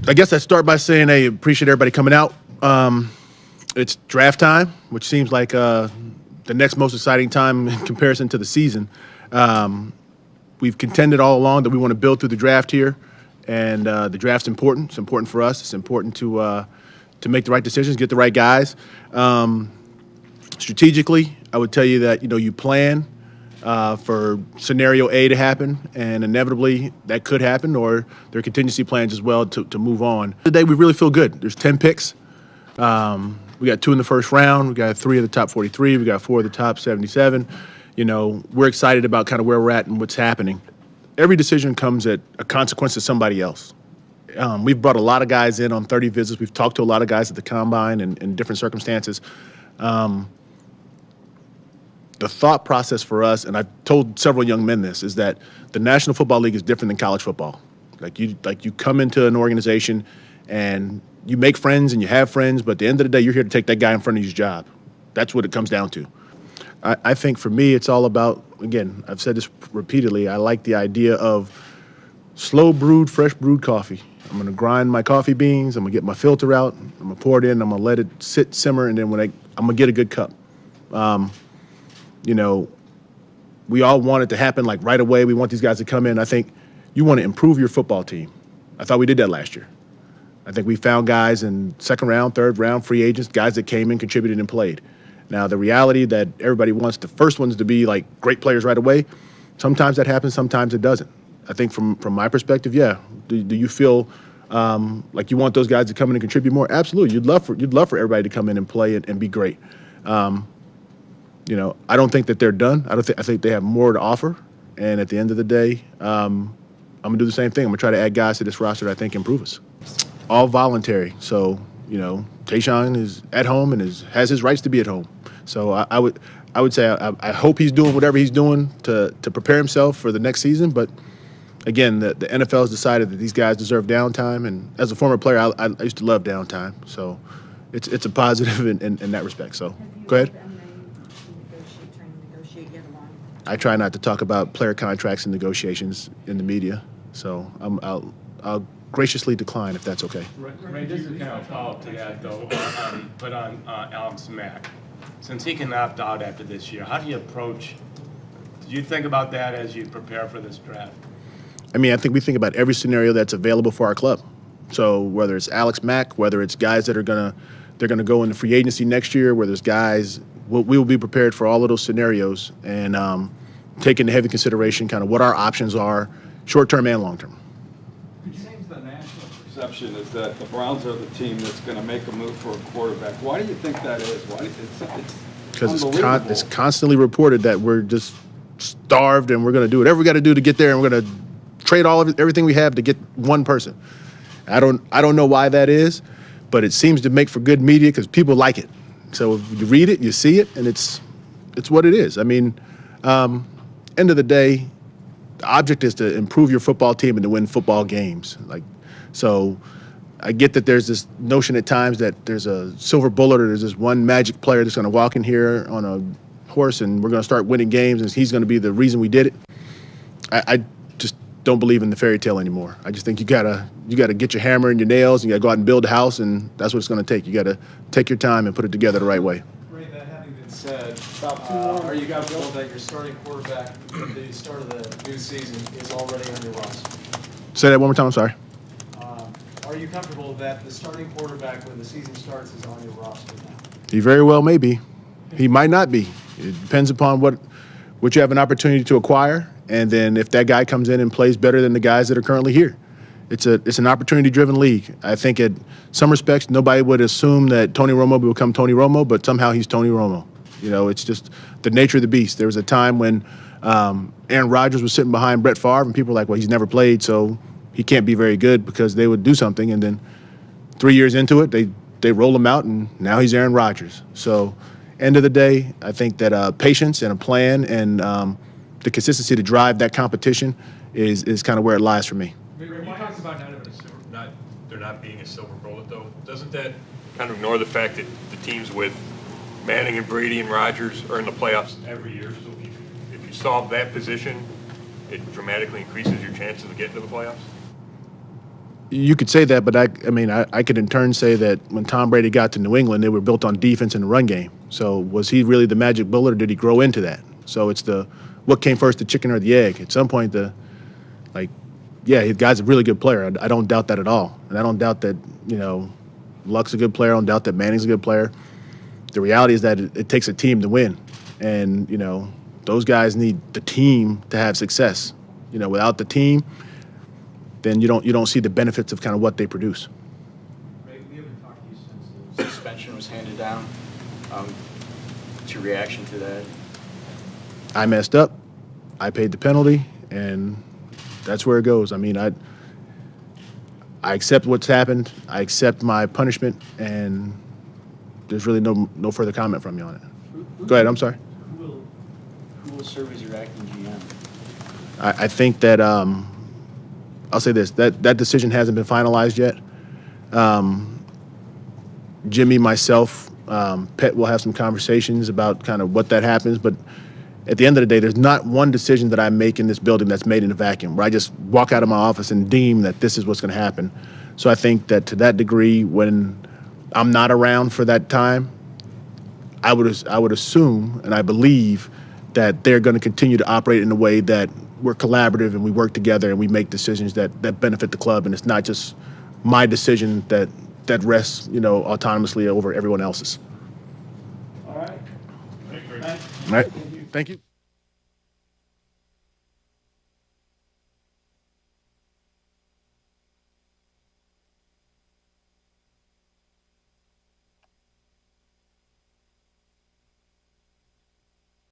I guess I'd start by saying I appreciate everybody coming out. It's draft time, which seems like the next most exciting time in comparison to the season. We've contended all along that we want to build through the draft here, and the draft's important. It's important for us. It's important to make the right decisions, get the right guys. Strategically, I would tell you that you plan for scenario A to happen, and inevitably that could happen, or there are contingency plans as well to move on. Today we really feel good. There's 10 picks. We got 2 in the first round. We got 3 of the top 43. We got 4 of the top 77. We're excited about kind of where we're at and what's happening. Every decision comes at a consequence to somebody else. We've brought a lot of guys in on 30 visits. We've talked to a lot of guys at the combine and in different circumstances. The thought process for us, and I've told several young men this, is that the National Football League is different than college football. Like you come into an organization and you make friends and you have friends, but at the end of the day, you're here to take that guy in front of you's job. That's what it comes down to. I think for me, it's all about, again, I've said this repeatedly, I like the idea of slow brewed, fresh brewed coffee. I'm going to grind my coffee beans, I'm going to get my filter out, I'm going to pour it in, I'm going to let it sit, simmer, and then I'm going to get a good cup. We all want it to happen like right away. We want these guys to come in. I think you want to improve your football team. I thought we did that last year. I think we found guys in second round, third round, free agents, guys that came in, contributed, and played. Now, the reality that everybody wants the first ones to be like great players right away, sometimes that happens, sometimes it doesn't. I think from my perspective, yeah. Do you feel like you want those guys to come in and contribute more? Absolutely. You'd love for everybody to come in and play and be great. I don't think that they're done. I think they have more to offer. And at the end of the day, I'm going to do the same thing. I'm going to try to add guys to this roster that I think improve us. All voluntary. So, Tayshaun is at home and has his rights to be at home. So I would say I hope he's doing whatever he's doing to prepare himself for the next season. But again, the NFL has decided that these guys deserve downtime. And as a former player, I used to love downtime. So it's a positive in that respect. So go ahead. I try not to talk about player contracts and negotiations in the media, so I'll graciously decline if that's okay. Ray, just to kind of follow up to that, though, put on Alex Mack. Since he can opt out after this year, how do you approach? Do you think about that as you prepare for this draft? I mean, I think we think about every scenario that's available for our club. So whether it's Alex Mack, whether it's guys that they're gonna go into free agency next year, where there's guys, we will be prepared for all of those scenarios and take into heavy consideration kind of what our options are, short-term and long-term. It seems the national perception is that the Browns are the team that's going to make a move for a quarterback. Why do you think that is? Because it's constantly reported that we're just starved and we're going to do whatever we got to do to get there, and we're going to trade everything we have to get one person. I don't know why that is, but it seems to make for good media because people like it. So if you read it, you see it, and it's what it is. I mean, end of the day, the object is to improve your football team and to win football games. So I get that there's this notion at times that there's a silver bullet or there's this one magic player that's going to walk in here on a horse and we're going to start winning games and he's going to be the reason we did it. I just don't believe in the fairy tale anymore. I just think you gotta get your hammer and your nails and you gotta go out and build a house, and that's what it's going to take. You got to take your time and put it together the right way. Said, are you comfortable that your starting quarterback at the start of the new season is already on your roster? Say that one more time, I'm sorry. Are you comfortable that the starting quarterback when the season starts is on your roster now? He very well may be. He might not be. It depends upon what you have an opportunity to acquire, and then if that guy comes in and plays better than the guys that are currently here. It's an opportunity-driven league. I think in some respects, nobody would assume that Tony Romo will become Tony Romo, but somehow he's Tony Romo. It's just the nature of the beast. There was a time when Aaron Rodgers was sitting behind Brett Favre, and people were like, well, he's never played, so he can't be very good, because they would do something, and then 3 years into it, they roll him out, and now he's Aaron Rodgers. So end of the day, I think that patience and a plan and the consistency to drive that competition is kind of where it lies for me. You talked about there not being a silver bullet, though. Doesn't that kind of ignore the fact that the teams with Manning and Brady and Rodgers are in the playoffs every year? So if you solve that position, it dramatically increases your chances of getting to the playoffs? You could say that, but I mean, I could in turn say that when Tom Brady got to New England, they were built on defense and the run game. So was he really the magic bullet, or did he grow into that? So it's what came first, the chicken or the egg? At some point, yeah, the guy's a really good player. I don't doubt that at all, and I don't doubt that Luck's a good player. I don't doubt that Manning's a good player. The reality is that it takes a team to win, and those guys need the team to have success. Without the team, then you don't see the benefits of kind of what they produce. Ray, we haven't talked to you since the suspension was handed down. What's your reaction to that? I messed up. I paid the penalty, and that's where it goes. I mean, I accept what's happened. I accept my punishment, and there's really no further comment from me on it. Go ahead. I'm sorry. Who will serve as your acting GM? I think that I'll say this: that decision hasn't been finalized yet. Jimmy, myself, Pet will have some conversations about kind of what that happens, but at the end of the day, there's not one decision that I make in this building that's made in a vacuum, where I just walk out of my office and deem that this is what's going to happen. So I think that to that degree, when I'm not around for that time, I would assume and I believe that they're going to continue to operate in a way that we're collaborative and we work together and we make decisions that benefit the club, and it's not just my decision that rests autonomously over everyone else's. All right. All right. Thank you.